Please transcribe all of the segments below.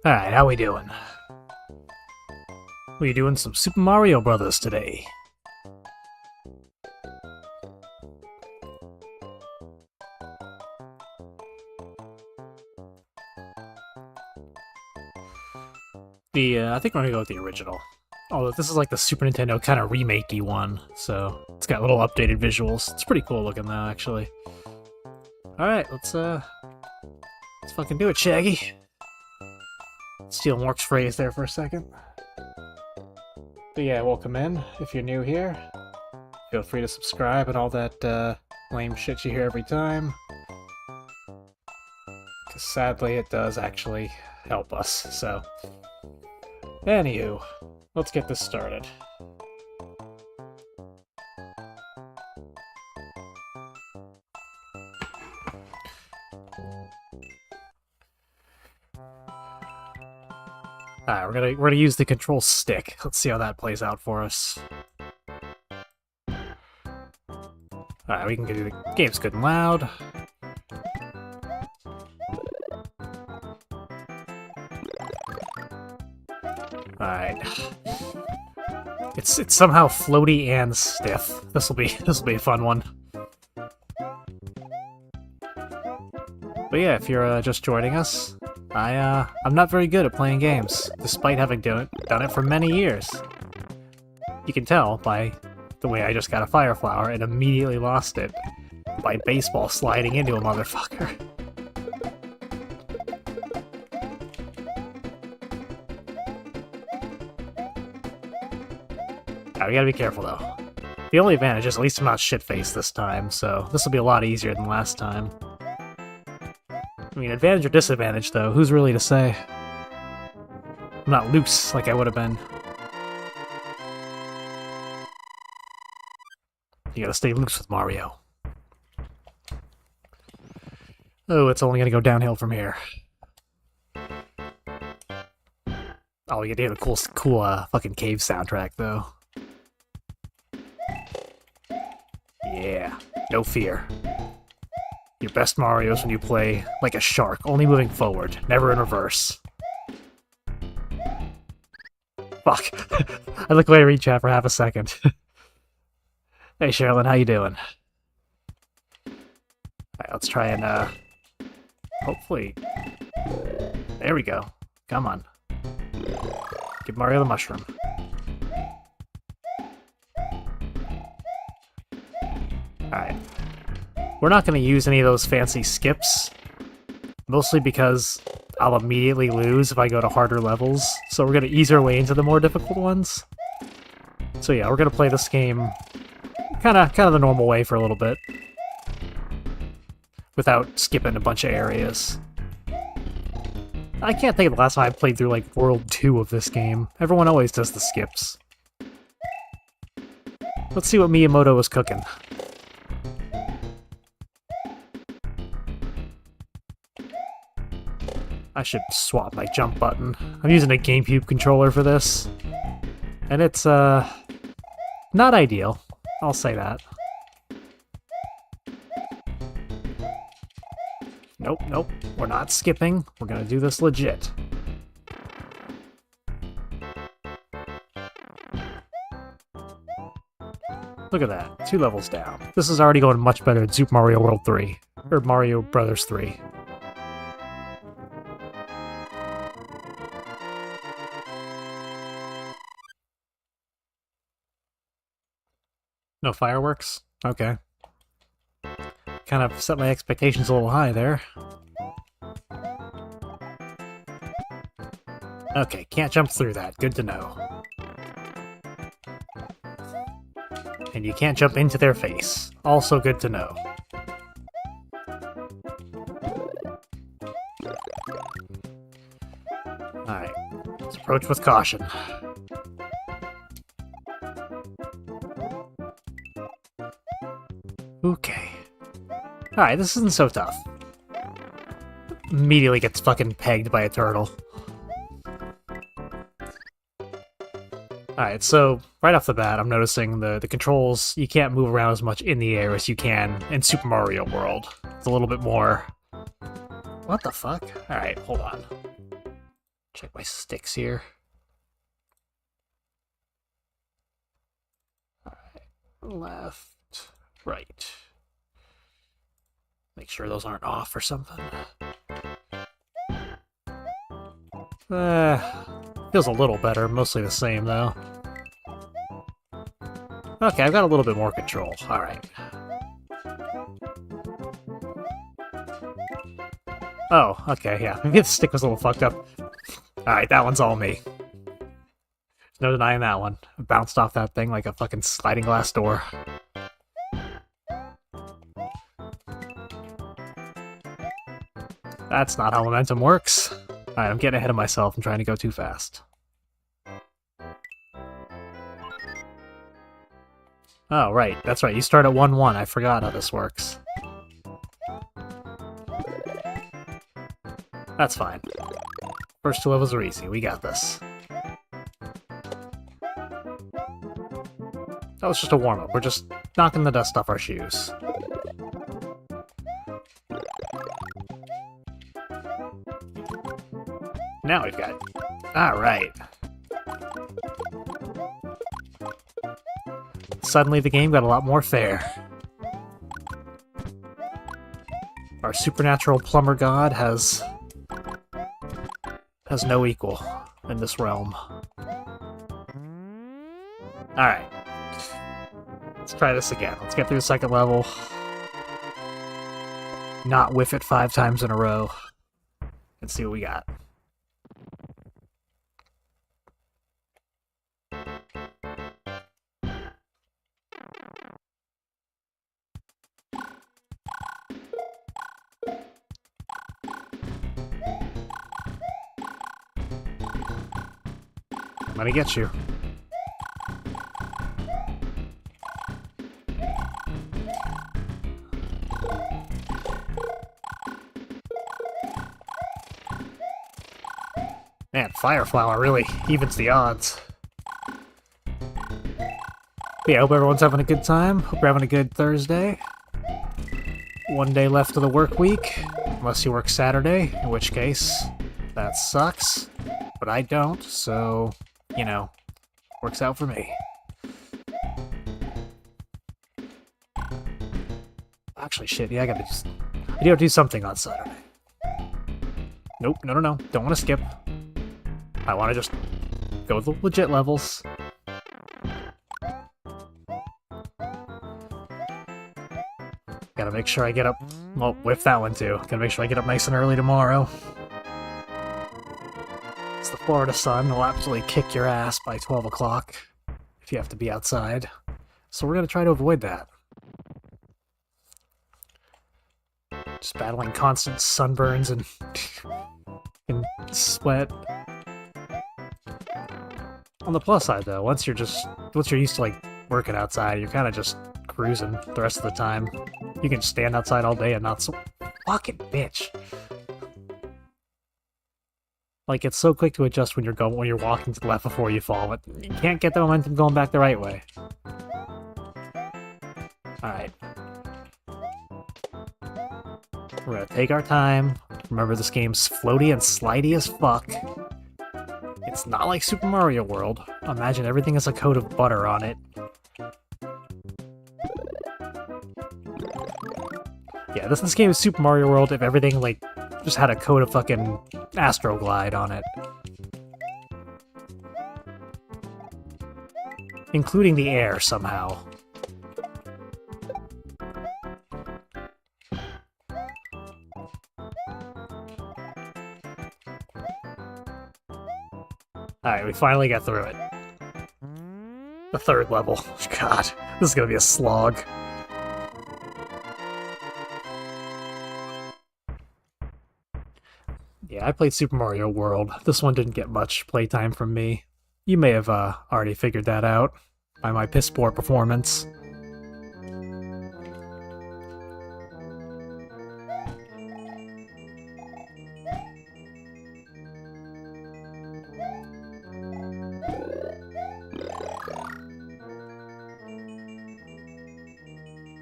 Alright, how we doing? We doing some Super Mario Brothers today. I think we're gonna go with the original. Although this is like the Super Nintendo kind of remakey one, so it's got little updated visuals. It's pretty cool looking though, actually. Alright, let's fucking do it, Shaggy. Steal Mork's phrase there for a second. But yeah, welcome in. If you're new here, feel free to subscribe and all that lame shit you hear every time. Because sadly, it does actually help us, so... Anywho, let's get this started. Alright, we're gonna use the control stick. Let's see how that plays out for us. Alright, we can do the game's good and loud. Alright. It's somehow floaty and stiff. This'll be a fun one. But yeah, if you're just joining us, I'm not very good at playing games, despite having done it for many years. You can tell by the way I just got a Fire Flower and immediately lost it by baseball sliding into a motherfucker. We gotta be careful though. The only advantage is at least I'm not shit-faced this time, so this will be a lot easier than last time. I mean, advantage or disadvantage though, who's really to say? I'm not loose like I would have been. You gotta stay loose with Mario. Oh, it's only gonna go downhill from here. Oh, you get to hear the cool fucking cave soundtrack though. Yeah, no fear. Your best Mario is when you play like a shark, only moving forward, never in reverse. Fuck. I looked away to read chat for half a second. Hey Sherilyn, how you doing? Alright, let's try and hopefully... There we go. Come on. Give Mario the mushroom. Alright. We're not going to use any of those fancy skips, mostly because I'll immediately lose if I go to harder levels, so we're going to ease our way into the more difficult ones. So yeah, we're going to play this game kind of the normal way for a little bit, without skipping a bunch of areas. I can't think of the last time I played through, like, World 2 of this game. Everyone always does the skips. Let's see what Miyamoto was cooking. I should swap my jump button. I'm using a GameCube controller for this. And it's, not ideal. I'll say that. Nope, nope. We're not skipping. We're gonna do this legit. Look at that. 2 levels down. This is already going much better than Super Mario World 3. Or Mario Brothers 3. No fireworks? Okay. Kind of set my expectations a little high there. Okay, can't jump through that. Good to know. And you can't jump into their face. Also good to know. Alright, let's approach with caution. Okay. Alright, this isn't so tough. Immediately gets fucking pegged by a turtle. Alright, so right off the bat, I'm noticing the controls, you can't move around as much in the air as you can in Super Mario World. It's a little bit more... What the fuck? Alright, hold on. Check my sticks here. Alright, left, right. Make sure those aren't off or something. Feels a little better, mostly the same though. Okay, I've got a little bit more control. Alright. Oh, okay, yeah. Maybe the stick was a little fucked up. Alright, that one's all me. There's no denying that one. I bounced off that thing like a fucking sliding glass door. That's not how momentum works. Alright, I'm getting ahead of myself. I'm trying to go too fast. Oh, right. That's right. You start at 1-1. I forgot how this works. That's fine. First two levels are easy. We got this. That was just a warm-up. We're just knocking the dust off our shoes. Now we've got... Alright. Suddenly the game got a lot more fair. Our supernatural plumber god has no equal in this realm. Alright. Let's try this again. Let's get through the second level. Not whiff it 5 times in a row. And see what we got. I'm gonna get you. Man, Fire Flower really evens the odds. Yeah, I hope everyone's having a good time. Hope you're having a good Thursday. 1 day left of the work week, unless you work Saturday, in which case, that sucks. But I don't, so, you know, works out for me. Actually, shit, yeah, I gotta do something on Saturday. Nope, no. Don't want to skip. I want to just go with the legit levels. Gotta make sure I get up... Well, whiff that one too. Gotta make sure I get up nice and early tomorrow. It's the Florida sun. Will absolutely kick your ass by 12 o'clock if you have to be outside. So we're gonna try to avoid that. Just battling constant sunburns and sweat. On the plus side, though, once you're used to, like, working outside, you're kind of just cruising the rest of the time. You can stand outside all day and not so... Fucking bitch! Like, it's so quick to adjust when you're walking to the left before you fall, but you can't get the momentum going back the right way. Alright. We're gonna take our time. Remember, this game's floaty and slidey as fuck. It's not like Super Mario World. Imagine everything has a coat of butter on it. Yeah, this game is Super Mario World if everything, like, just had a coat of fucking Astroglide on it. Including the air, somehow. Alright, we finally got through it. The third level. God, this is gonna be a slog. Yeah, I played Super Mario World. This one didn't get much playtime from me. You may have already figured that out by my piss poor performance.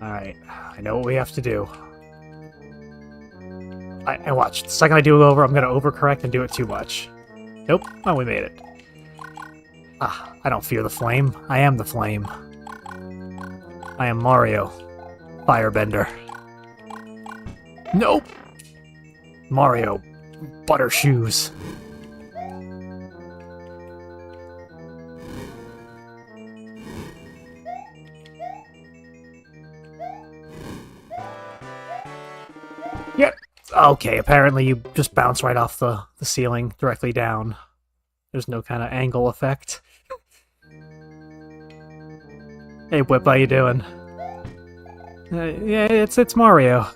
Alright, I know what we have to do. And watch, the second I do it over, I'm gonna overcorrect and do it too much. Nope. Oh, we made it. Ah, I don't fear the flame. I am the flame. I am Mario. Firebender. Nope! Mario. Butter shoes. Yep. Okay, apparently you just bounce right off the ceiling, directly down. There's no kind of angle effect. Hey, Whip, how you doing? Yeah, it's Mario.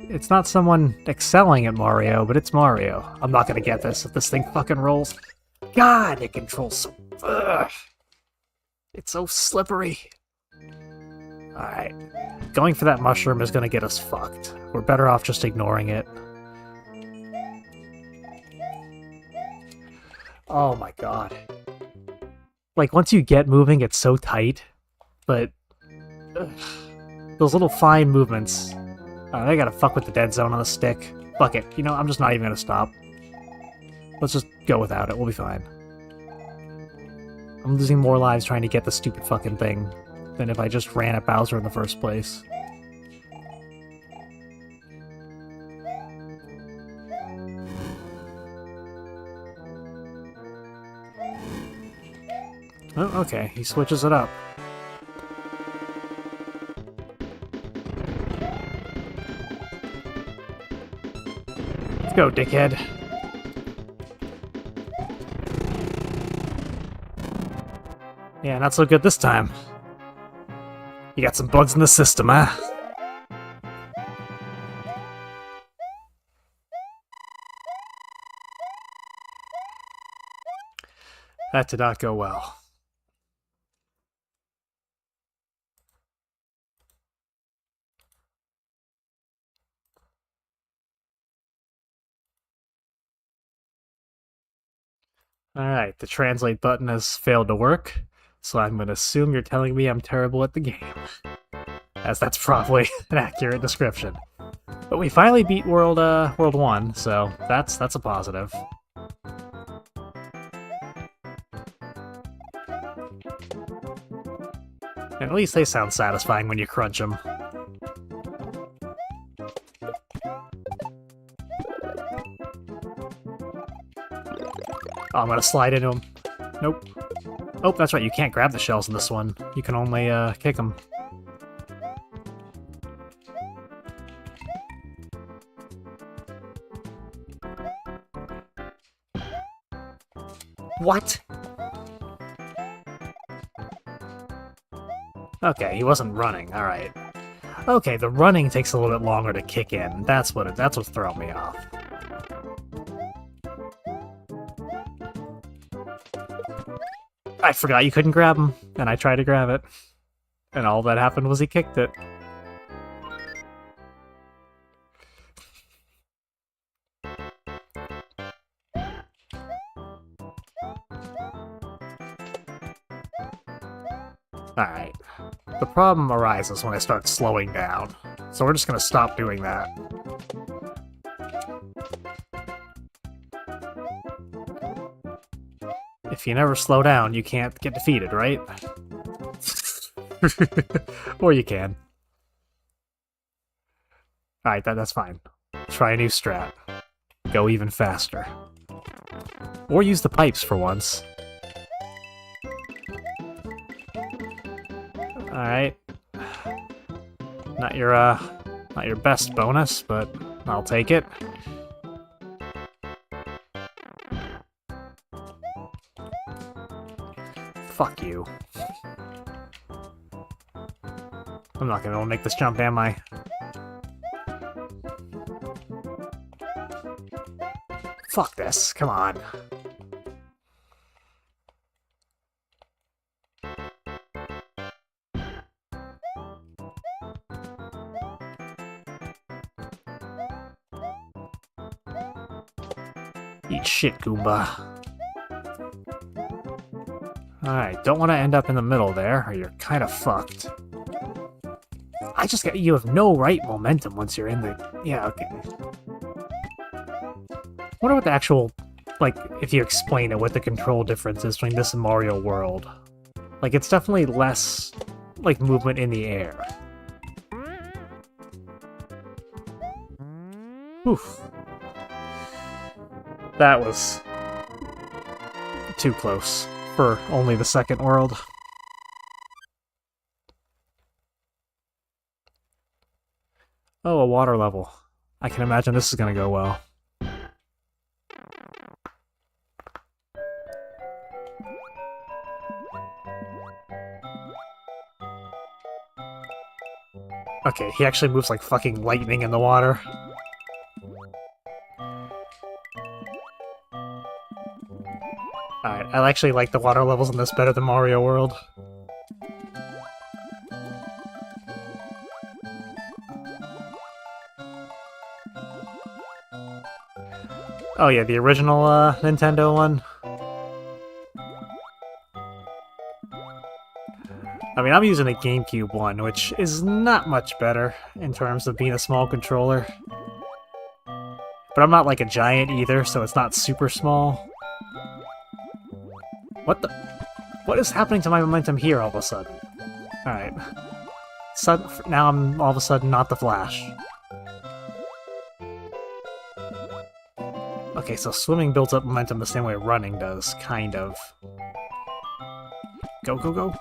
It's not someone excelling at Mario, but it's Mario. I'm not gonna get this if this thing fucking rolls. God, it controls so... Ugh. It's so slippery. Alright. Going for that mushroom is gonna get us fucked. We're better off just ignoring it. Oh my god. Like, once you get moving, it's so tight, but... Ugh. Those little fine movements... I gotta fuck with the dead zone on the stick. Fuck it. You know, I'm just not even gonna stop. Let's just go without it. We'll be fine. I'm losing more lives trying to get the stupid fucking thing than if I just ran at Bowser in the first place. Oh, okay. He switches it up. Let's go, dickhead. Yeah, not so good this time. You got some bugs in the system, huh? That did not go well. Alright, the translate button has failed to work, so I'm going to assume you're telling me I'm terrible at the game. As that's probably an accurate description. But we finally beat World 1, so that's a positive. And at least they sound satisfying when you crunch them. Oh, I'm gonna slide into him. Nope. Oh, that's right, you can't grab the shells in this one. You can only, kick them. What? Okay, he wasn't running, alright. Okay, the running takes a little bit longer to kick in. That's what's throwing me off. I forgot you couldn't grab him, and I tried to grab it. And all that happened was he kicked it. Alright. The problem arises when I start slowing down, so we're just gonna stop doing that. If you never slow down, you can't get defeated, right? Or you can. Alright, that's fine. Try a new strat. Go even faster. Or use the pipes for once. Alright. Not your best bonus, but I'll take it. Fuck you. I'm not gonna be able to make this jump, am I? Fuck this, come on. Eat shit, Goomba. Alright, don't want to end up in the middle there, or you're kind of fucked. I just got— you have no right momentum once you're in the— yeah, okay. Wonder what the actual, like, if you explain it, what the control difference is between this and Mario World. Like, it's definitely less, like, movement in the air. Oof. That was too close for only the second world. Oh, a water level. I can imagine this is gonna go well. Okay, he actually moves like fucking lightning in the water. Alright, I actually like the water levels in this better than Mario World. Oh yeah, the original Nintendo one. I mean, I'm using the GameCube one, which is not much better in terms of being a small controller. But I'm not like a giant either, so it's not super small. What the— what is happening to my momentum here all of a sudden? Alright. Now I'm all of a sudden not the Flash. Okay, so swimming builds up momentum the same way running does, kind of. Go, go, go!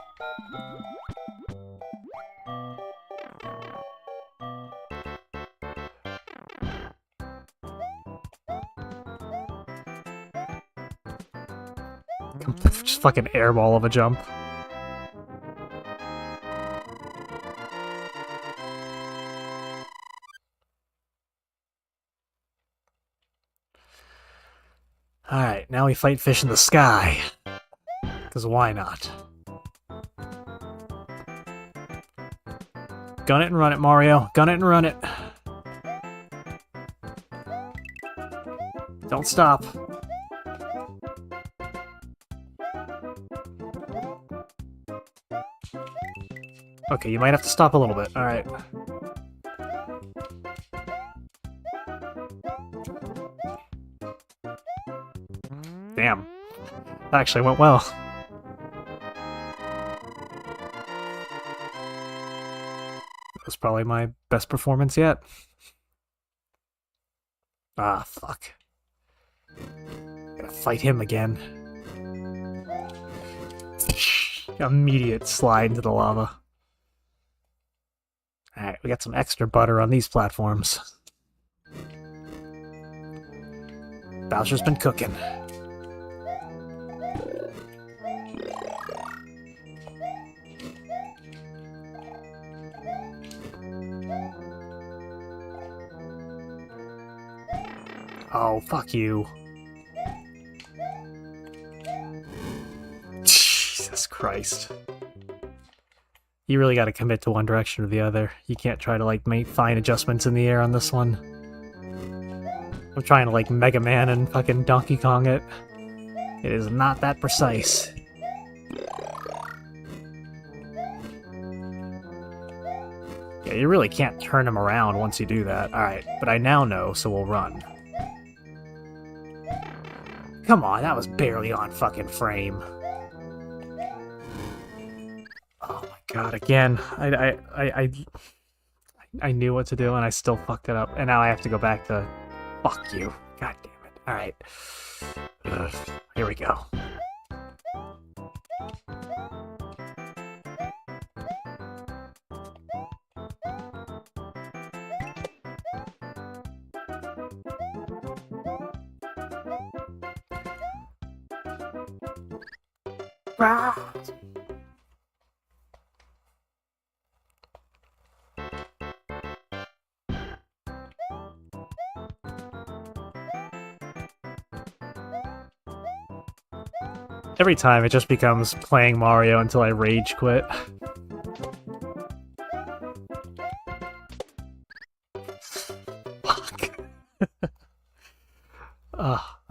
Just fucking airball of a jump. Alright, now we fight fish in the sky. Because why not? Gun it and run it, Mario. Gun it and run it. Don't stop. Okay, you might have to stop a little bit. Alright. Damn. That actually went well. That was probably my best performance yet. Ah, fuck. Gotta fight him again. Immediate slide into the lava. Alright, we got some extra butter on these platforms. Bowser's been cooking. Oh, fuck you. Jesus Christ. You really gotta commit to one direction or the other. You can't try to, like, make fine adjustments in the air on this one. I'm trying to, like, Mega Man and fucking Donkey Kong it. It is not that precise. Yeah, you really can't turn him around once you do that. Alright, but I now know, so we'll run. Come on, that was barely on fucking frame. Oh my god, again. I knew what to do and I still fucked it up. And now I have to go back to... Fuck you. God damn it. Alright. Here we go. Ah! Every time it just becomes playing Mario until I rage quit. Fuck.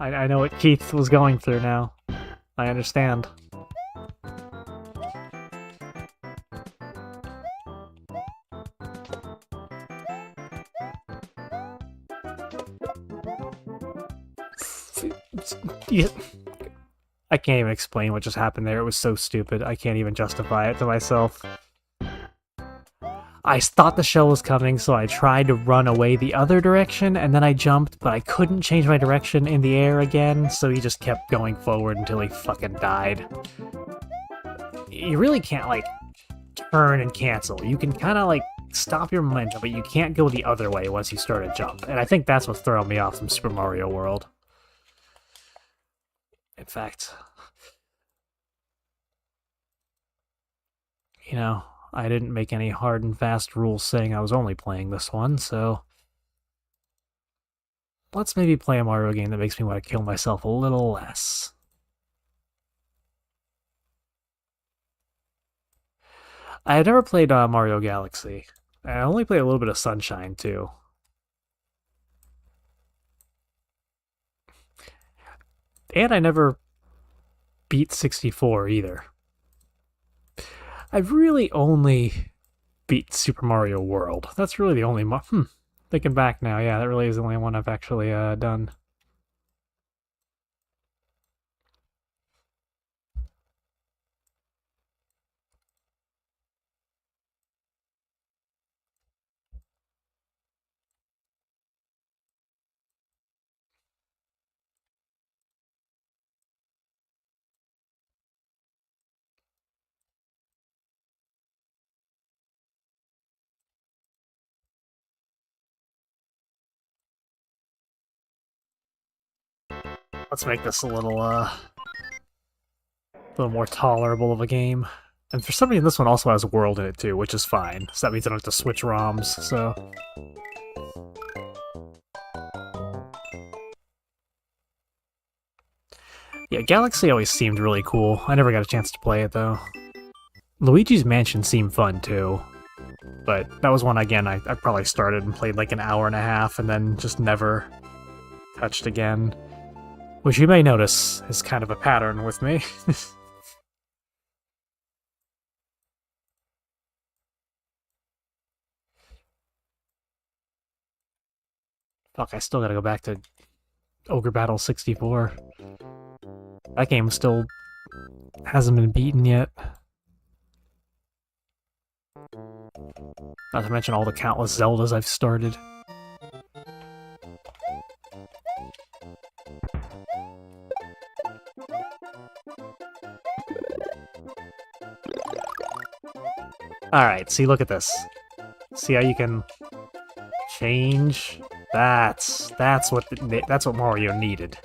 I know what Keith was going through now. I understand. Yeah. I can't even explain what just happened there. It was so stupid. I can't even justify it to myself. I thought the shell was coming, so I tried to run away the other direction, and then I jumped, but I couldn't change my direction in the air again, so he just kept going forward until he fucking died. You really can't, like, turn and cancel. You can kind of, like, stop your momentum, but you can't go the other way once you start a jump. And I think that's what's throwing me off from Super Mario World. In fact, you know, I didn't make any hard and fast rules saying I was only playing this one, so let's maybe play a Mario game that makes me want to kill myself a little less. I had never played Mario Galaxy. I only played a little bit of Sunshine, too. And I never beat 64 either. I've really only beat Super Mario World. That's really the only... Thinking back now, yeah, that really is the only one I've actually done. Let's make this a little more tolerable of a game. And for some reason, this one also has a world in it too, which is fine. So that means I don't have to switch ROMs, so... Yeah, Galaxy always seemed really cool. I never got a chance to play it, though. Luigi's Mansion seemed fun, too. But that was one, again, I probably started and played like an hour and a half and then just never touched again. Which you may notice is kind of a pattern with me. Fuck, I still gotta go back to Ogre Battle 64. That game still hasn't been beaten yet. Not to mention all the countless Zeldas I've started. Alright, see, look at this. See how you can change? That's what Mario needed.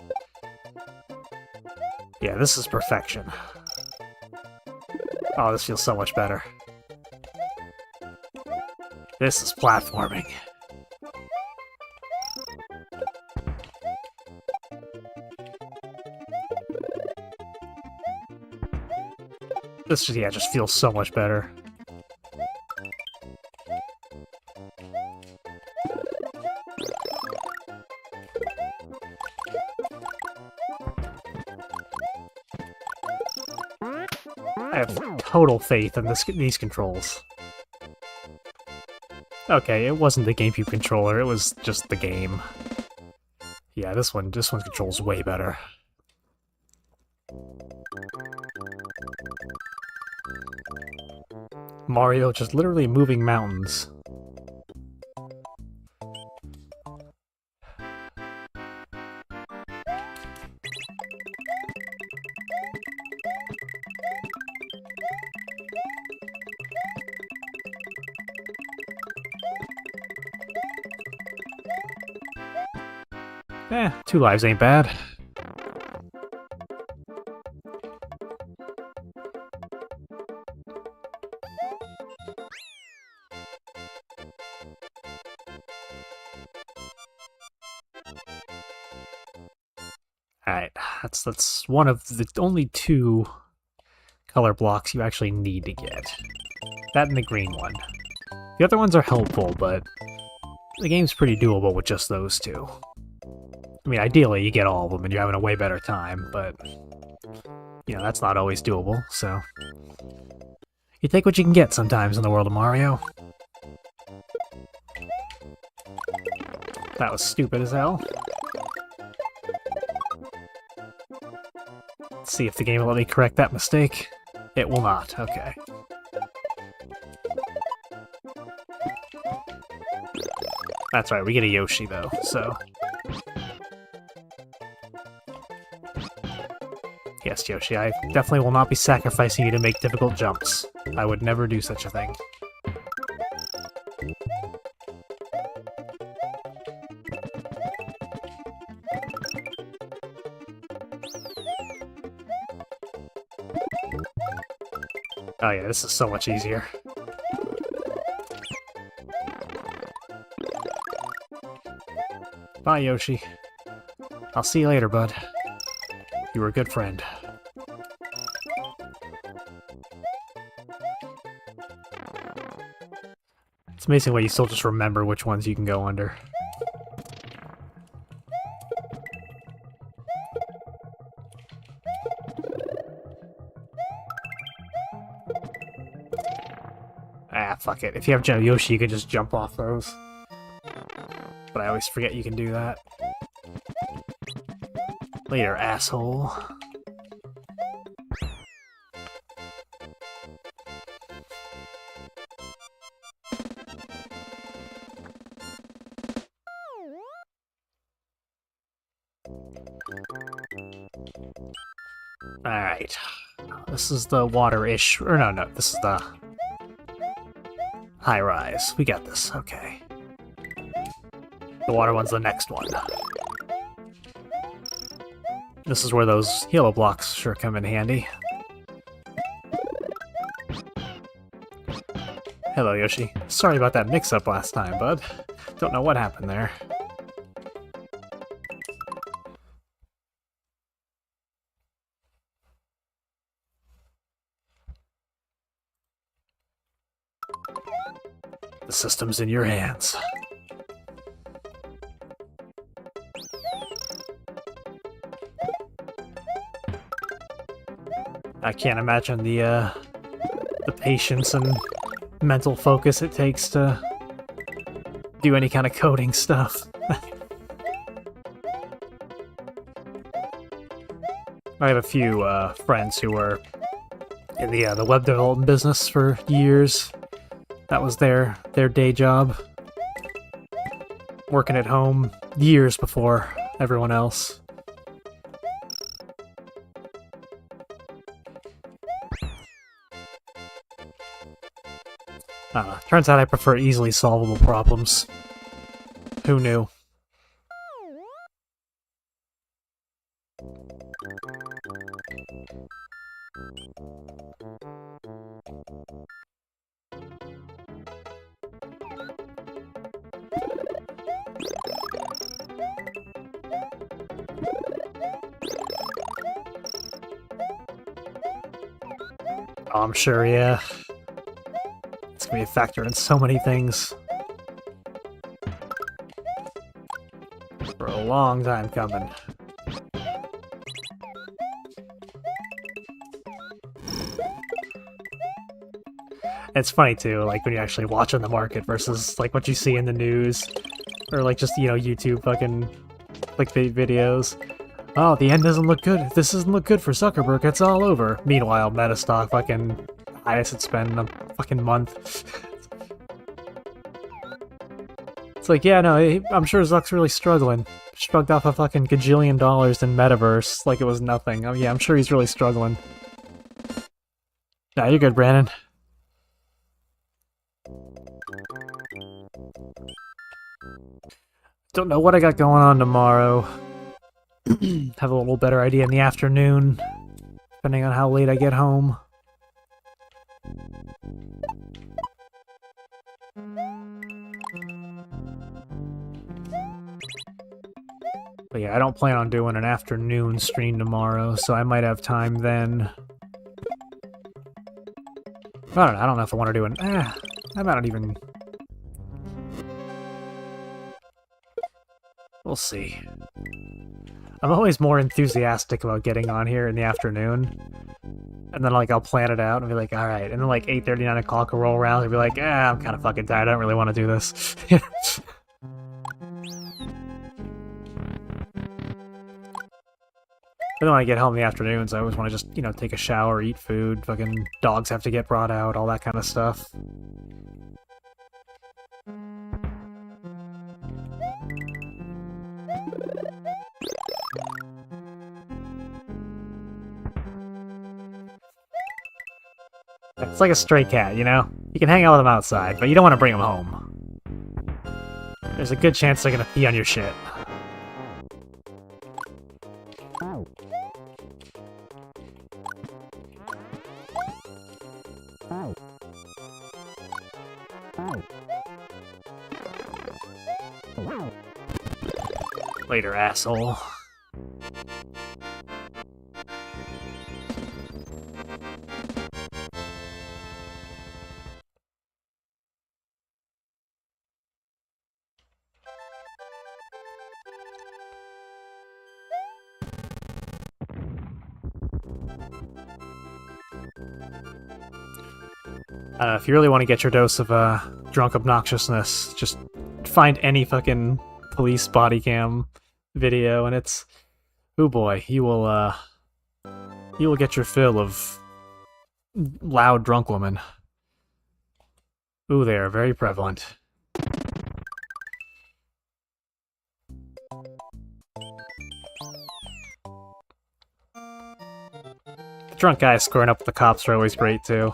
Yeah, this is perfection. Oh, this feels so much better. This is platforming. This, yeah, just feels so much better. I have total faith in these controls. Okay, it wasn't the GameCube controller, it was just the game. Yeah, this one controls way better. Mario just literally moving mountains. Eh, 2 lives ain't bad. Alright, that's one of the only two color blocks you actually need to get. That and the green one. The other ones are helpful, but the game's pretty doable with just those two. I mean, ideally you get all of them and you're having a way better time, but you know, that's not always doable, so you take what you can get sometimes in the world of Mario. That was stupid as hell. Let's see if the game will let me correct that mistake. It will not, okay. That's right, we get a Yoshi though, so... Yes, Yoshi, I definitely will not be sacrificing you to make difficult jumps. I would never do such a thing. Oh yeah, this is so much easier. Bye, Yoshi. I'll see you later, bud. You were a good friend. It's amazing what you still just remember which ones you can go under. Ah, fuck it. If you have Yoshi, you can just jump off those. But I always forget you can do that. Later, asshole. Alright. This is the water-ish... Or no, this is the... high-rise. We got this, okay. The water one's the next one. This is where those yellow blocks sure come in handy. Hello, Yoshi. Sorry about that mix-up last time, bud. Don't know what happened there. The system's in your hands. I can't imagine the patience and mental focus it takes to do any kind of coding stuff. I have a few friends who were in the web development business for years. That was their day job. Working at home years before everyone else. Turns out I prefer easily solvable problems. Who knew? Oh, I'm sure, yeah. It's gonna be a factor in so many things. For a long time coming. It's funny too, like when you actually watch on the market versus like what you see in the news. Or like just, you know, YouTube fucking clickbait videos. Oh, the end doesn't look good. This doesn't look good for Zuckerberg. It's all over. Meanwhile, Metastock fucking highest it's been in a fucking month. It's like, yeah, no, I'm sure Zuck's really struggling. Shrugged off a fucking gajillion dollars in Metaverse like it was nothing. Oh yeah, I'm sure he's really struggling. Nah, you're good, Brandon. Don't know what I got going on tomorrow. Have a little better idea in the afternoon, depending on how late I get home. But yeah, I don't plan on doing an afternoon stream tomorrow, so I might have time then. I don't know if I want to do an... I might not even... We'll see. I'm always more enthusiastic about getting on here in the afternoon. And then, like, I'll plan it out and be like, alright. And then, like, 8:30, 9 o'clock will roll around and be like, I'm kind of fucking tired. I don't really want to do this. But then when I get home in the afternoons, I always want to just, you know, take a shower, eat food, fucking dogs have to get brought out, all that kind of stuff. It's like a stray cat, you know? You can hang out with them outside, but you don't want to bring them home. There's a good chance they're gonna pee on your shit. Later, asshole. If you really want to get your dose of drunk obnoxiousness, just find any fucking police body cam video, and it's... Oh boy, you will get your fill of loud drunk women. Ooh, they are very prevalent. The drunk guys squaring up with the cops are always great, too.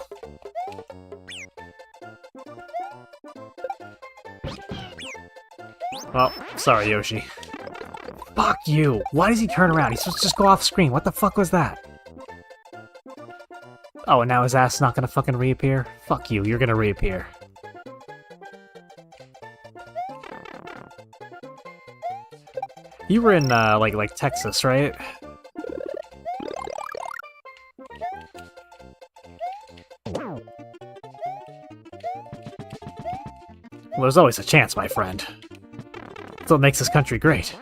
Well, sorry, Yoshi. Fuck you! Why does he turn around? He's supposed to just go off screen. What the fuck was that? Oh, and now his ass is not gonna fucking reappear? Fuck you, you're gonna reappear. You were in, like Texas, right? Well, there's always a chance, my friend. That's what makes this country great.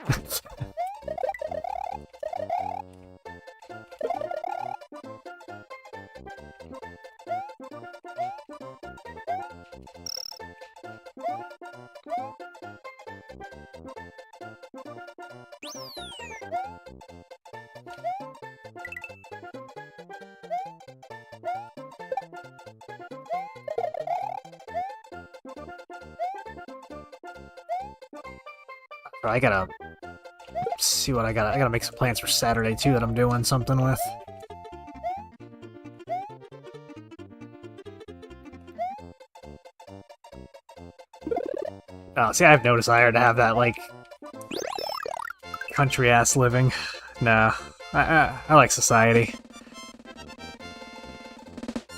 I gotta see what I gotta make some plans for Saturday too that I'm doing something with. Oh, see, I've noticed I had to have that, like, country-ass living. Nah, I like society.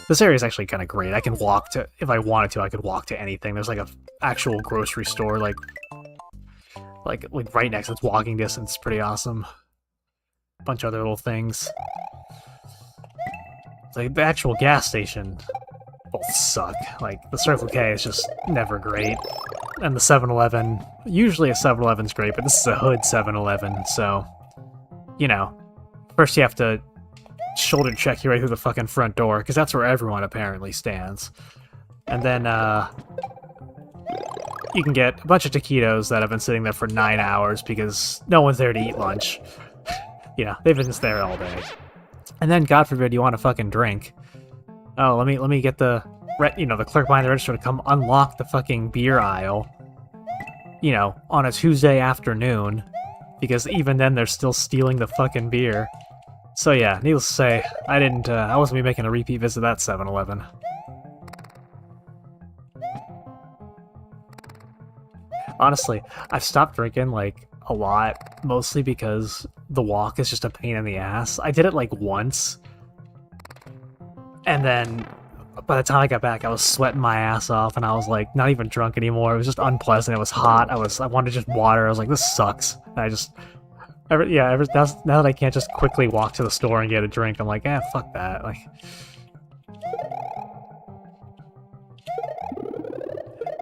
This area is actually kind of great. I can walk to, if I wanted to, I could walk to anything. There's like a actual grocery store, like right next. It's walking distance. It's pretty awesome. Bunch of other little things. Like the actual gas station both suck. Like the Circle K is just never great, and the 7-Eleven. Usually a 7-Eleven's great, but this is a hood 7-Eleven, so you know, first you have to shoulder check your way through the fucking front door, because that's where everyone apparently stands, and then you can get a bunch of taquitos that have been sitting there for 9 hours because no one's there to eat lunch. You know, they've been just there all day. And then, God forbid, you want a fucking drink. Oh, let me get the clerk behind the register to come unlock the fucking beer aisle. You know, on a Tuesday afternoon, because even then they're still stealing the fucking beer. So yeah, needless to say, I wasn't gonna be making a repeat visit to that 7-Eleven. Honestly, I've stopped drinking, like, a lot, mostly because the walk is just a pain in the ass. I did it, like, once, and then by the time I got back, I was sweating my ass off, and I was, like, not even drunk anymore. It was just unpleasant. It was hot. I wanted just water. I was like, this sucks. And I just now that I can't just quickly walk to the store and get a drink, I'm like, fuck that. Like,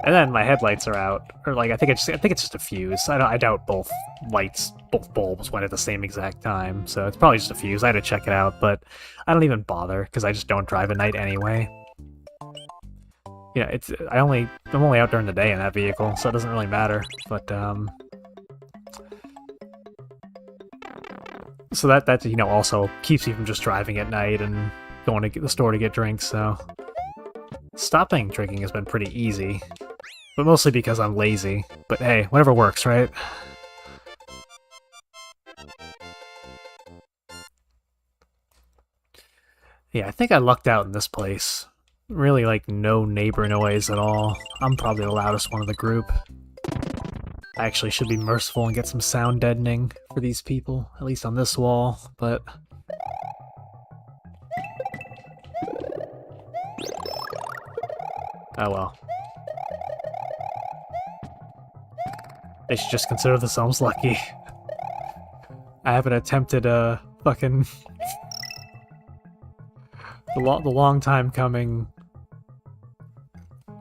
and then my headlights are out, or like I think it's just a fuse. I doubt both bulbs went at the same exact time, so it's probably just a fuse. I had to check it out, but I don't even bother because I just don't drive at night anyway. Yeah, I'm only out during the day in that vehicle, so it doesn't really matter. But so that also keeps you from just driving at night and going to the store to get drinks. So stopping drinking has been pretty easy, but mostly because I'm lazy. But hey, whatever works, right? Yeah, I think I lucked out in this place. Really, like, no neighbor noise at all. I'm probably the loudest one in the group. I actually should be merciful and get some sound deadening for these people, at least on this wall, but... oh well. They should just consider themselves lucky. I haven't attempted a fucking... the long time coming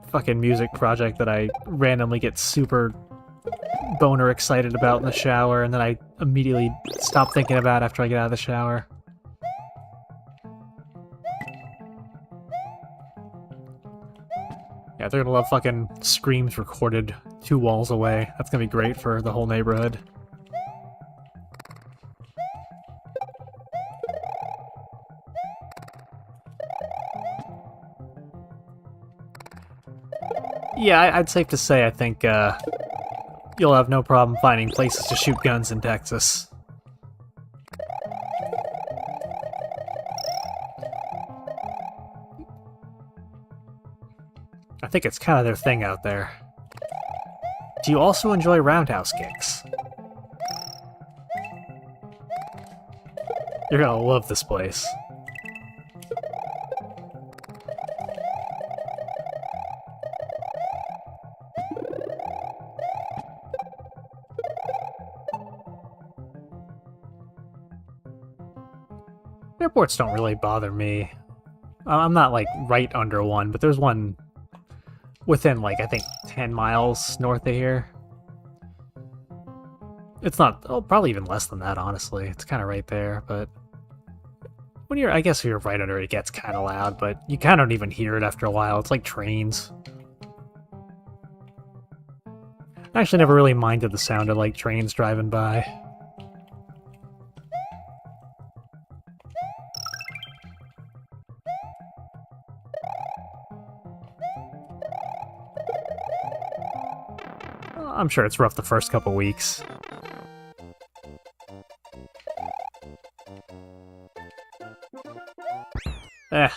fucking music project that I randomly get super boner excited about in the shower, and then I immediately stop thinking about after I get out of the shower. Yeah, they're gonna love fucking screams recorded 2 walls away. That's gonna be great for the whole neighborhood. Yeah, I'd safe to say I think you'll have no problem finding places to shoot guns in Texas. I think it's kind of their thing out there. Do you also enjoy roundhouse kicks? You're gonna love this place. Airports don't really bother me. I'm not, like, right under one, but there's one within, like, I think 10 miles north of here. It's not... oh, probably even less than that, honestly. It's kind of right there, but... I guess if you're right under it, it gets kind of loud, but you kind of don't even hear it after a while. It's like trains. I actually never really minded the sound of, like, trains driving by. I'm sure it's rough the first couple weeks. That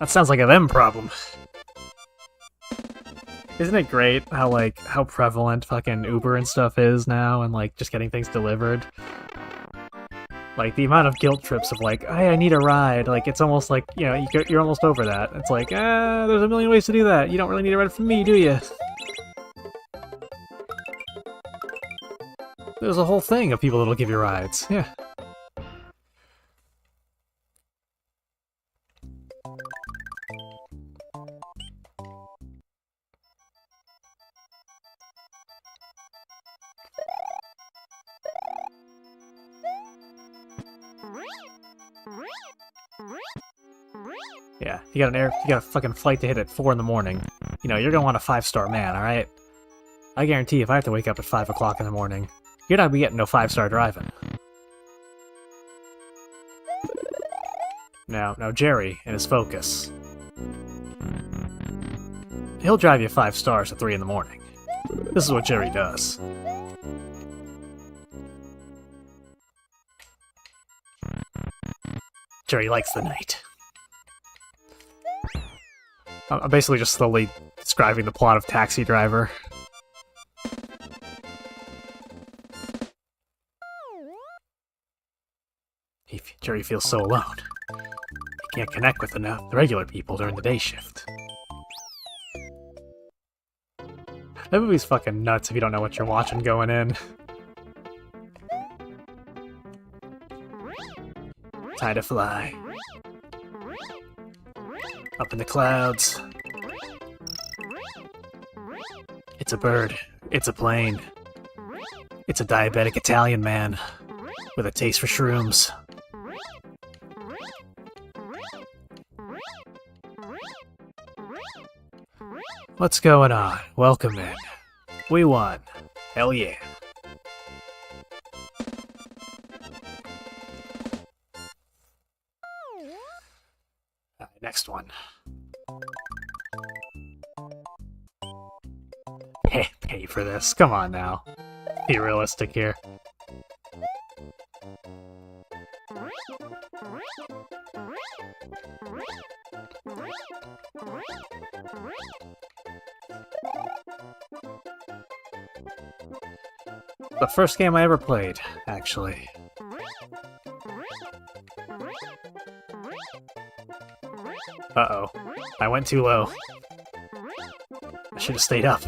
sounds like a them problem. Isn't it great how prevalent fucking Uber and stuff is now, and like just getting things delivered? Like the amount of guilt trips of like, hey, I need a ride. Like it's almost like, you're almost over that. It's like, there's a million ways to do that. You don't really need a ride from me, do you? There's a whole thing of people that'll give you rides. Yeah. Yeah, you got a fucking flight to hit at 4 in the morning. You're gonna want a 5-star man, alright? I guarantee if I have to wake up at 5 o'clock in the morning, you're not gonna be getting no 5-star driving. Now Jerry and his Focus. He'll drive you 5 stars at 3 in the morning. This is what Jerry does. Jerry likes the night. I'm basically just slowly describing the plot of Taxi Driver. Jerry feels so alone. He can't connect with the regular people during the day shift. That movie's fucking nuts if you don't know what you're watching going in. Time to fly. Up in the clouds. It's a bird. It's a plane. It's a diabetic Italian man with a taste for shrooms. What's going on? Welcome in. We won. Hell yeah. Alright, next one. Pay for this. Come on now. Be realistic here. The first game I ever played, actually. Uh-oh. I went too low. I should have stayed up.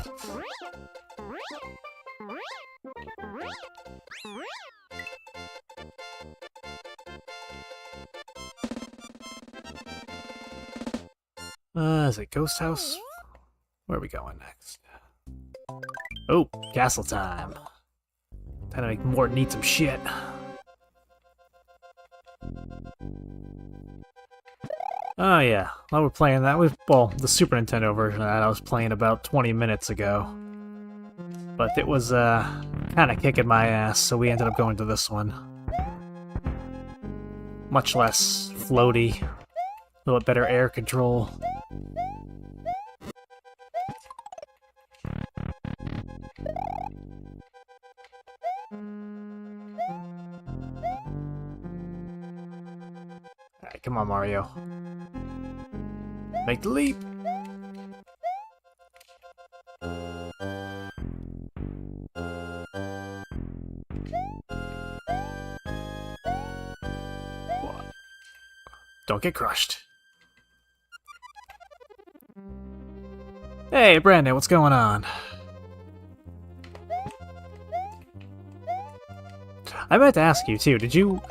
Is it Ghost House? Where are we going next? Oh, castle time. Time to make Morton eat some shit. Oh yeah, while we're playing that, well, the Super Nintendo version of that I was playing about 20 minutes ago. But it was, kinda kicking my ass, so we ended up going to this one. Much less floaty, a little bit better air control. Alright, come on, Mario. Make the leap! What? Don't get crushed. Hey, Brandon, what's going on? I meant to ask you, too,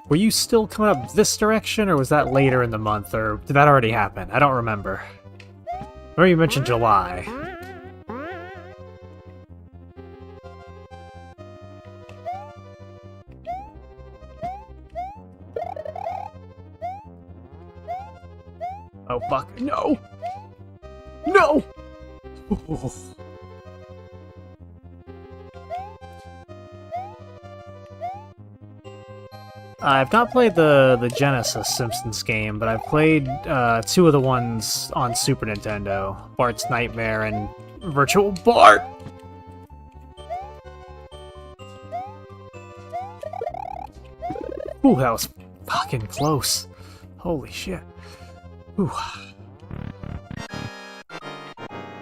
were you still coming up this direction, or was that later in the month, or did that already happen? I don't remember. I remember you mentioned July. Oh, fuck. No! No! Oh. I've not played the Genesis Simpsons game, but I've played two of the ones on Super Nintendo. Bart's Nightmare and Virtual Bart! Ooh, that was fucking close. Holy shit. Ooh.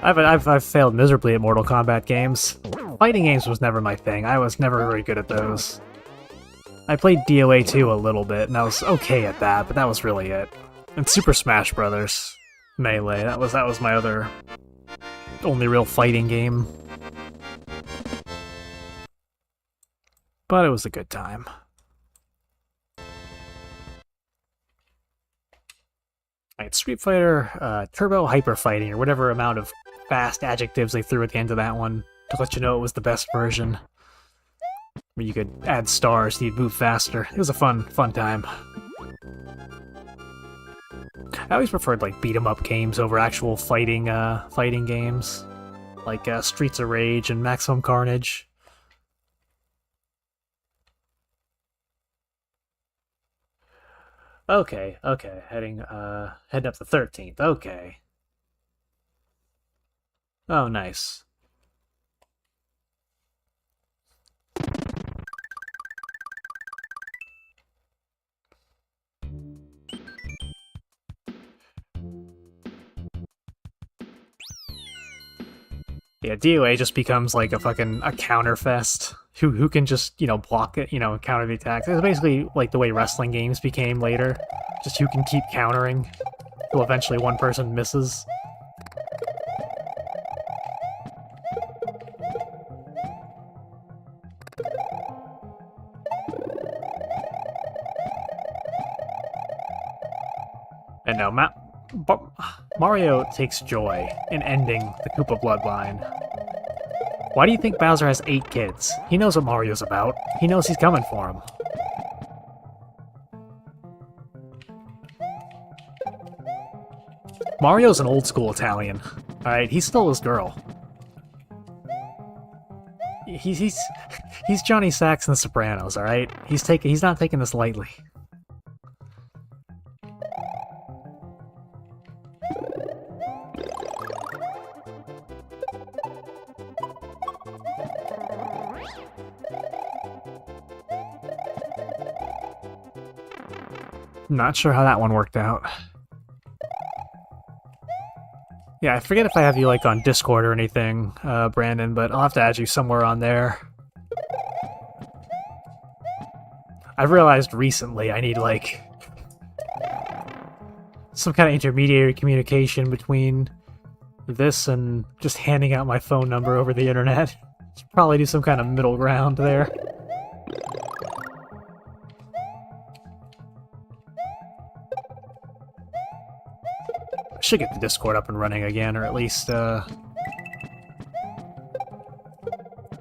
I've failed miserably at Mortal Kombat games. Fighting games was never my thing. I was never very good at those. I played DOA 2 a little bit, and I was okay at that, but that was really it. And Super Smash Bros. Melee, that was my other only real fighting game. But it was a good time. Alright, Street Fighter Turbo Hyper Fighting, or whatever amount of fast adjectives they threw at the end of that one to let you know it was the best version. Where you could add stars so you'd move faster. It was a fun time. I always preferred like beat 'em up games over actual fighting games, like Streets of Rage and Maximum Carnage. Okay, heading up the 13th. Okay. Oh, nice. Yeah, DOA just becomes like a counter fest. Who can just, block it, counter the attacks. It's basically like the way wrestling games became later. Just who can keep countering till eventually one person misses. And now Mario takes joy in ending the Koopa bloodline. Why do you think Bowser has 8 kids? He knows what Mario's about. He knows he's coming for him. Mario's an old school Italian. Alright, he stole his girl. He's Johnny Sax in The Sopranos, alright? He's not taking this lightly. Not sure how that one worked out. Yeah, I forget if I have you, like, on Discord or anything, Brandon, but I'll have to add you somewhere on there. I've realized recently I need, like, some kind of intermediary communication between this and just handing out my phone number over the internet. Should probably do some kind of middle ground there. Should get the Discord up and running again, or at least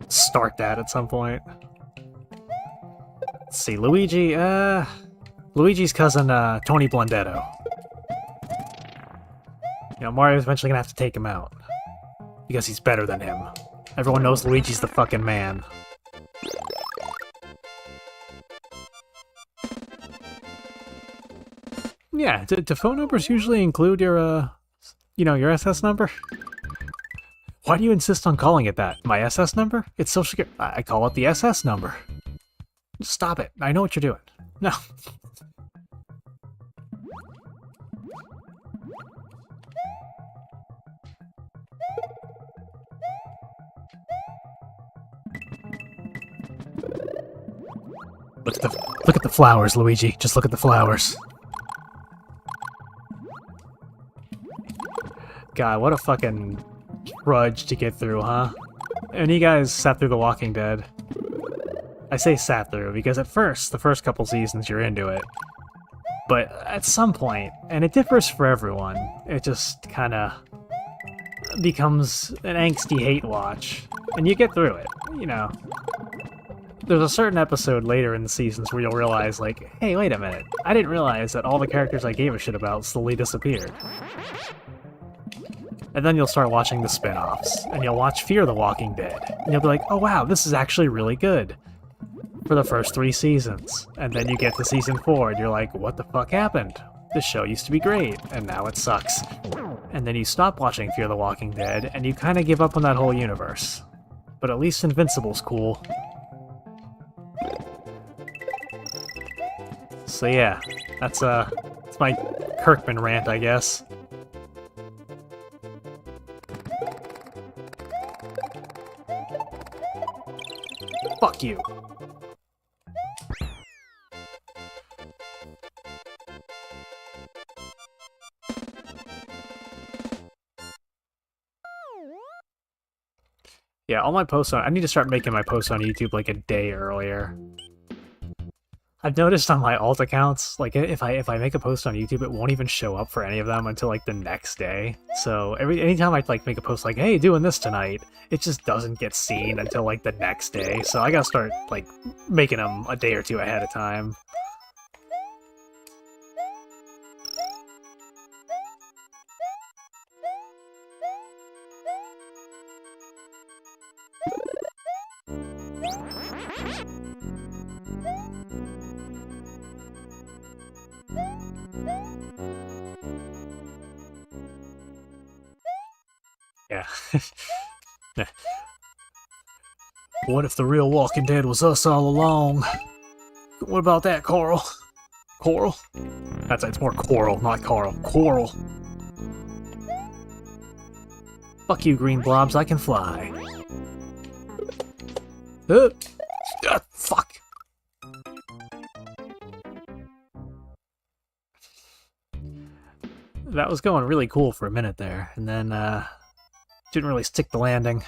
start that at some point. Let's see, Luigi's cousin, Tony Blundetto. You know, Mario's eventually gonna have to take him out. Because he's better than him. Everyone knows Luigi's the fucking man. Yeah, do phone numbers usually include your, your SS number? Why do you insist on calling it that? My SS number? It's Social Security. I call it the SS number. Stop it. I know what you're doing. No. Look at the flowers, Luigi. Just look at the flowers. God, what a fucking trudge to get through, huh? And you guys sat through The Walking Dead. I say sat through because at first, the first couple seasons, you're into it. But at some point, and it differs for everyone, it just kind of becomes an angsty hate watch. And you get through it, you know. There's a certain episode later in the seasons where you'll realize, like, hey, wait a minute. I didn't realize that all the characters I gave a shit about slowly disappeared. And then you'll start watching the spin-offs, and you'll watch Fear the Walking Dead, and you'll be like, oh wow, this is actually really good. For the first 3 seasons. And then you get to season 4, and you're like, what the fuck happened? This show used to be great, and now it sucks. And then you stop watching Fear the Walking Dead, and you kind of give up on that whole universe. But at least Invincible's cool. So yeah, that's my Kirkman rant, I guess. Fuck you. Yeah, all my posts I need to start making my posts on YouTube like a day earlier. I've noticed on my alt accounts, like if I make a post on YouTube, it won't even show up for any of them until like the next day. So anytime I like make a post like, hey, doing this tonight, it just doesn't get seen until like the next day. So I gotta start like making them a day or two ahead of time. Yeah. What if the real Walking Dead was us all along? What about that, Coral? Coral? It's more Coral, not Carl. Coral. Fuck you, green blobs, I can fly. Fuck. That was going really cool for a minute there, and then, didn't really stick the landing.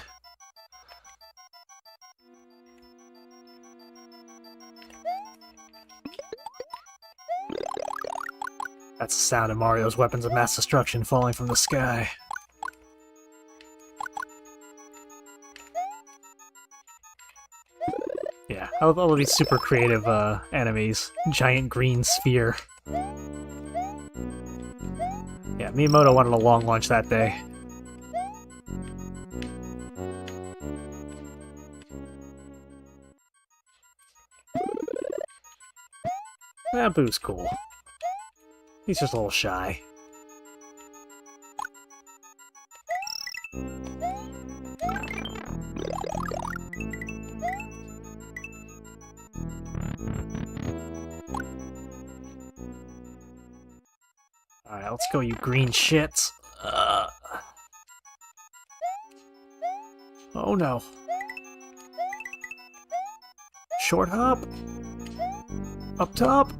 That's the sound of Mario's weapons of mass destruction falling from the sky. Yeah, I love all of these super creative enemies. Giant green sphere. Yeah, Miyamoto wanted a long lunch that day. Boo's cool. He's just a little shy. Alright, let's go, you green shits. Oh no. Short hop? Up top?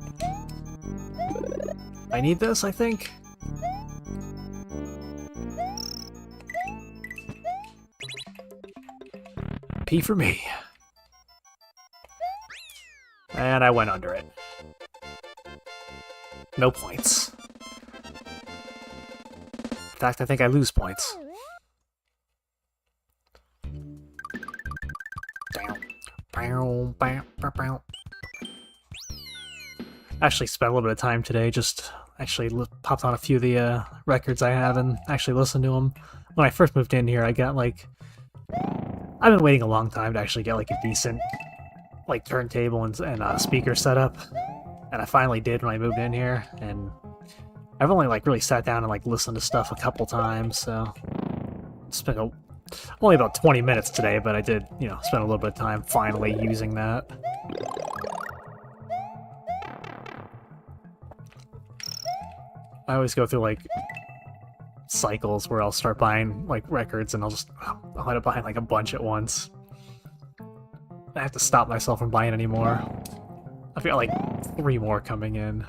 I need this, I think. P for me. And I went under it. No points. In fact, I think I lose points. Actually spent a little bit of time today, just actually popped on a few of the records I have and actually listened to them. When I first moved in here, I got like... I've been waiting a long time to actually get like a decent like turntable and speaker setup, and I finally did when I moved in here, and I've only like really sat down and like listened to stuff a couple times, so spent only about 20 minutes today, but I did, you know, spend a little bit of time finally using that. I always go through like cycles where I'll start buying like records and I'll end up buying like a bunch at once. I have to stop myself from buying any more. I've got like 3 more coming in.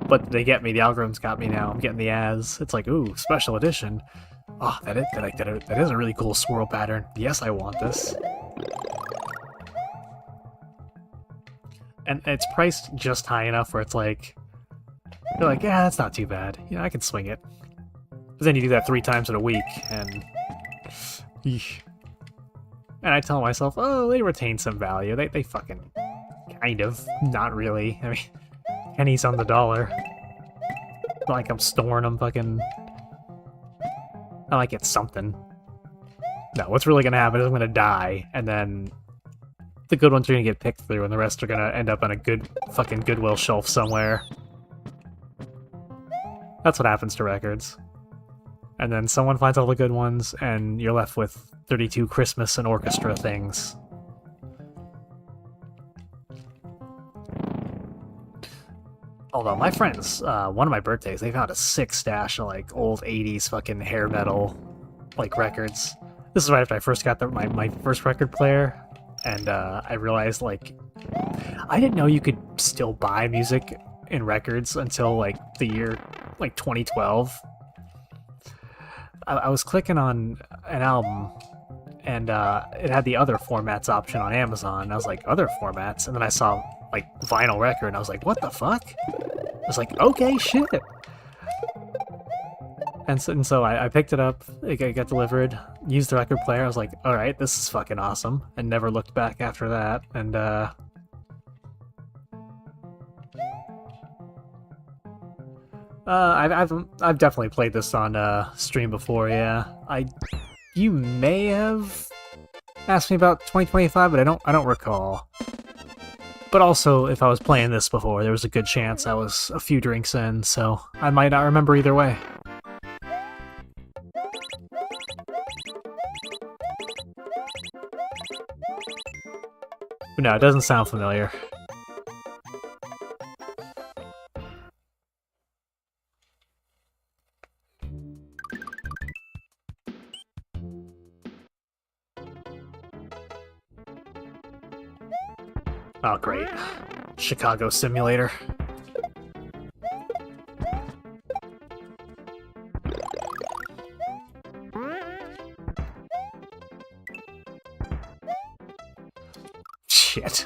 But they get me, the algorithms got me now. I'm getting the ads. It's like, ooh, special edition. Oh, that is a really cool swirl pattern. Yes, I want this. And it's priced just high enough where it's like, you're like, yeah, that's not too bad. You know, I can swing it. But then you do that 3 times in a week, and... Eesh. And I tell myself, oh, they retain some value. They fucking... kind of. Not really. I mean, pennies on the dollar. Not like I'm storing them fucking... I like it's something. No, what's really gonna happen is I'm gonna die, and then... the good ones are gonna get picked through, and the rest are gonna end up on a good fucking Goodwill shelf somewhere. That's what happens to records. And then someone finds all the good ones, and you're left with 32 Christmas and orchestra things. Although my friends, one of my birthdays, they found a sick stash of like old 80s fucking hair metal like records. This is right after I first got my first record player, and I realized like I didn't know you could still buy music in records until like the year like 2012. I was clicking on an album, and it had the other formats option on Amazon. I was like, other formats? And then I saw like vinyl record, and I was like, what the fuck? I was like, okay, shit. And so I picked it up, it got delivered, used the record player, I was like, alright, this is fucking awesome, and never looked back after that, and I've definitely played this on stream before, yeah. You may have asked me about 2025, but I don't recall. But also, if I was playing this before, there was a good chance I was a few drinks in, so I might not remember either way. But no, it doesn't sound familiar. Oh, great. Chicago Simulator. Shit.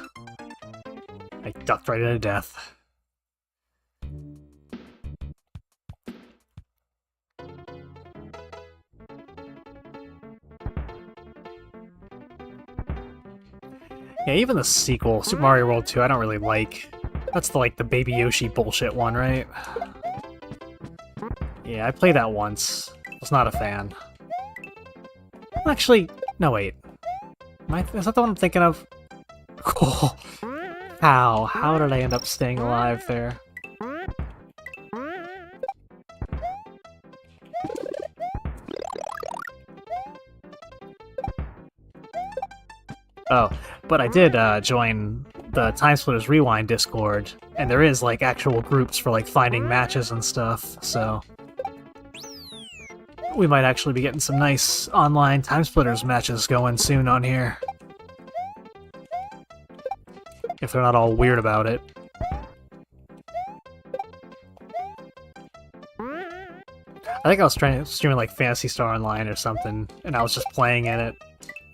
I ducked right into death. Yeah, even the sequel, Super Mario World 2, I don't really like. That's the, like, the Baby Yoshi bullshit one, right? Yeah, I played that once. Was not a fan. Actually, no, wait. Is that the one I'm thinking of? Cool. How? How did I end up staying alive there? Oh, but I did join the Timesplitters Rewind Discord, and there is, like, actual groups for, like, finding matches and stuff, so... we might actually be getting some nice online Timesplitters matches going soon on here. If they're not all weird about it. I think I was trying to stream like Phantasy Star Online or something, and I was just playing in it.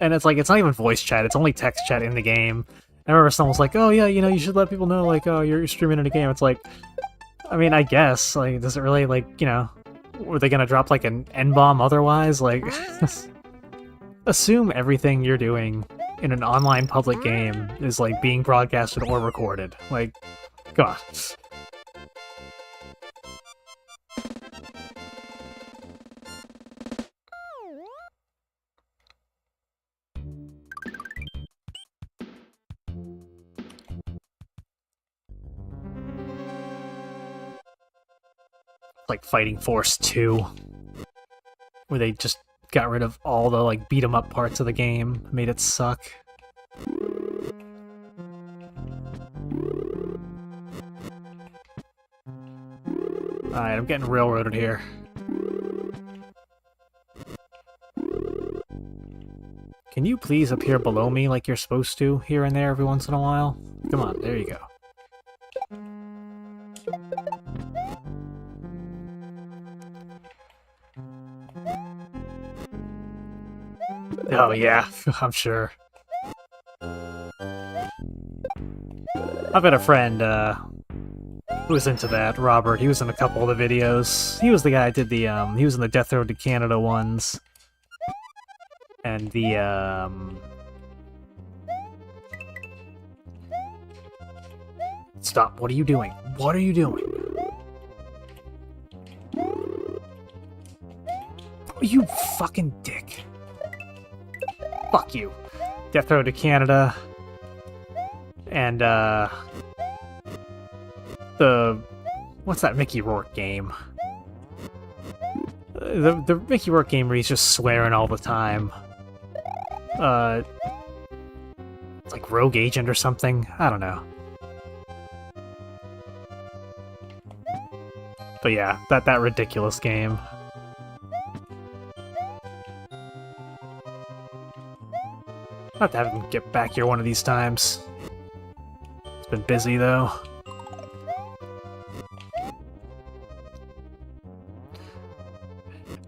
And it's like, it's not even voice chat, it's only text chat in the game. I remember someone was like, oh yeah, you know, you should let people know, like, oh, you're streaming in a game. It's like, I mean, I guess, like, does it really, like, you know, were they gonna drop, like, an N-bomb otherwise? Like, assume everything you're doing in an online public game is, like, being broadcasted or recorded. Like, come on. Like Fighting Force 2, where they just got rid of all the, like, beat-em-up parts of the game, made it suck. Alright, I'm getting railroaded here. Can you please appear below me like you're supposed to, here and there every once in a while? Come on, there you go. Oh yeah, I'm sure. I've got a friend who was into that, Robert. He was in a couple of the videos. He was the guy that did the, he was in the Death Road to Canada ones. And the, Stop, what are you doing? What are you doing? You fucking dick. Fuck you. Death Road to Canada. And, the... what's that Mickey Rourke game? The Mickey Rourke game where he's just swearing all the time. It's like Rogue Agent or something? I don't know. But yeah, that ridiculous game. I'll have to have him get back here one of these times. It's been busy, though.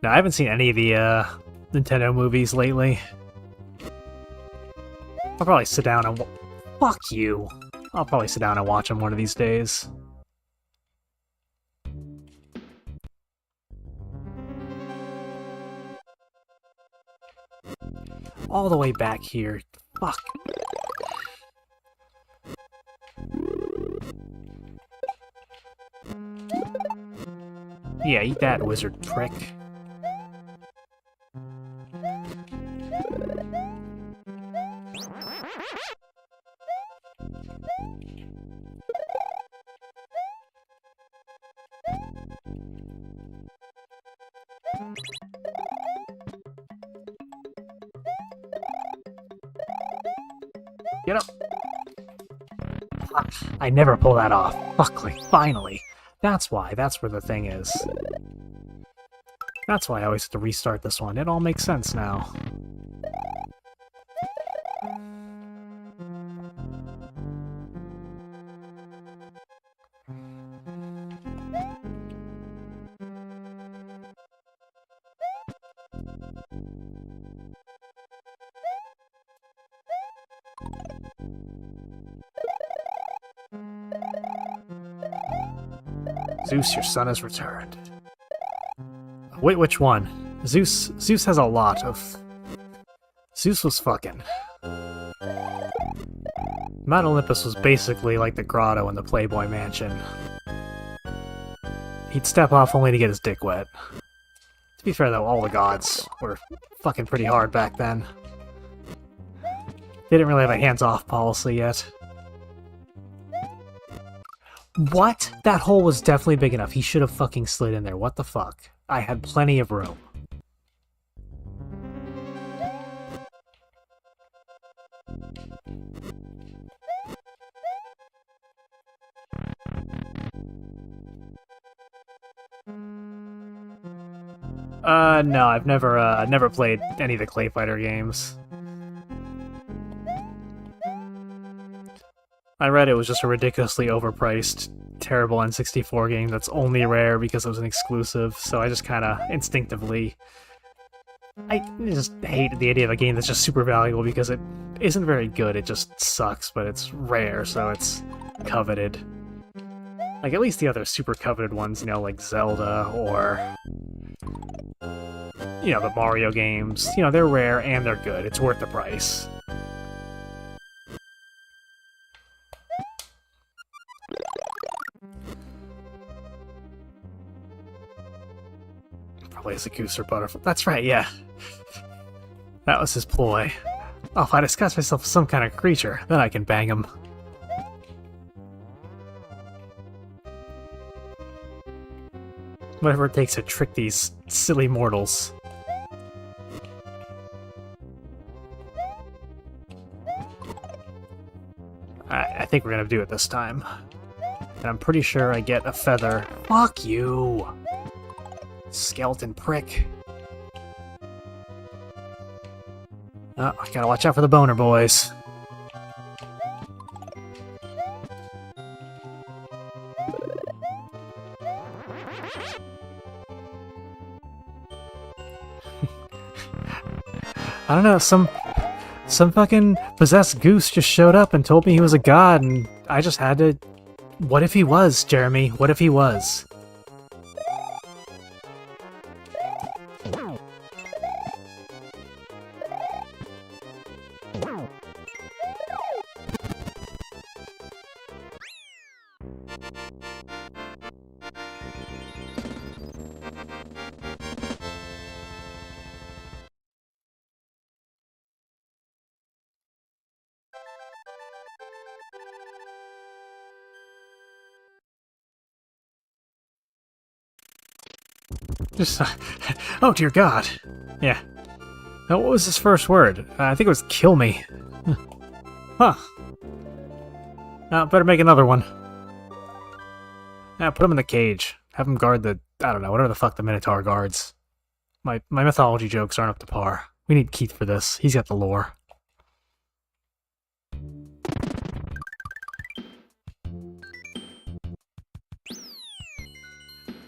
No, I haven't seen any of the, Nintendo movies lately. I'll probably sit down and fuck you! I'll probably sit down and watch them one of these days. All the way back here. Fuck. Yeah, eat that, wizard prick. Get up! I never pull that off. Fuckly, finally. That's why. That's where the thing is. That's why I always have to restart this one. It all makes sense now. Zeus, your son has returned. Wait, which one? Zeus has a lot of... Zeus was fucking. Mount Olympus was basically like the grotto in the Playboy Mansion. He'd step off only to get his dick wet. To be fair though, all the gods were fucking pretty hard back then. They didn't really have a hands-off policy yet. What? That hole was definitely big enough. He should have fucking slid in there. What the fuck? I had plenty of room. No, I've never played any of the Clay Fighter games. I read it was just a ridiculously overpriced, terrible N64 game that's only rare because it was an exclusive, so I just kinda instinctively... I just hate the idea of a game that's just super valuable because it isn't very good, it just sucks, but it's rare, so it's coveted. Like, at least the other super coveted ones, you know, like Zelda or... you know, the Mario games. You know, they're rare and they're good. It's worth the price. Probably as a goose or butterfly. That's right, yeah. That was his ploy. Oh, if I disguise myself as some kind of creature, then I can bang him. Whatever it takes to trick these silly mortals. I think we're gonna do it this time. And I'm pretty sure I get a feather. Fuck you! Skeleton prick. Oh, I gotta watch out for the boner boys. I don't know, some fucking possessed goose just showed up and told me he was a god, and I just had to... What if he was, Jeremy? What if he was? Just, oh dear God. Yeah. Now, what was his first word? I think it was kill me. Huh. Better make another one. Put him in the cage. Have him guard the, I don't know, whatever the fuck the Minotaur guards. My mythology jokes aren't up to par. We need Keith for this. He's got the lore.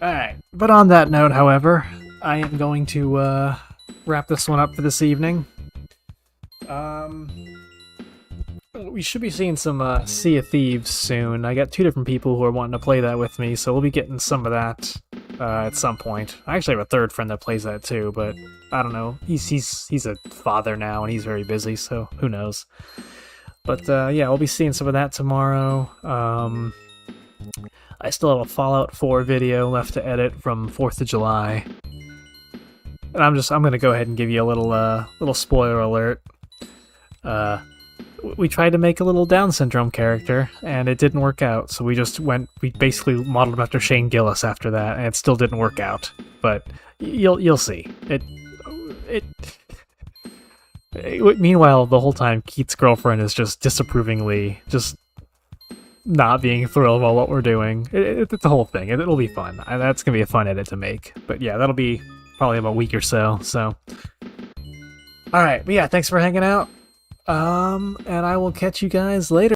Alright, but on that note, however, I am going to wrap this one up for this evening. We should be seeing some Sea of Thieves soon. I got two different people who are wanting to play that with me, so we'll be getting some of that at some point. I actually have a third friend that plays that too, but I don't know. He's a father now, and he's very busy, so who knows. But yeah, we'll be seeing some of that tomorrow. I still have a Fallout 4 video left to edit from 4th of July. And I'm gonna go ahead and give you a little spoiler alert. We tried to make a little Down syndrome character, and it didn't work out, so we basically modeled him after Shane Gillis after that, and it still didn't work out. But you'll see. Meanwhile, the whole time, Keith's girlfriend is just disapprovingly, just not being thrilled about what we're doing. It's a whole thing. It'll be fun. That's gonna be a fun edit to make. But yeah, that'll be probably about a week or so. Alright, but yeah, thanks for hanging out. And I will catch you guys later.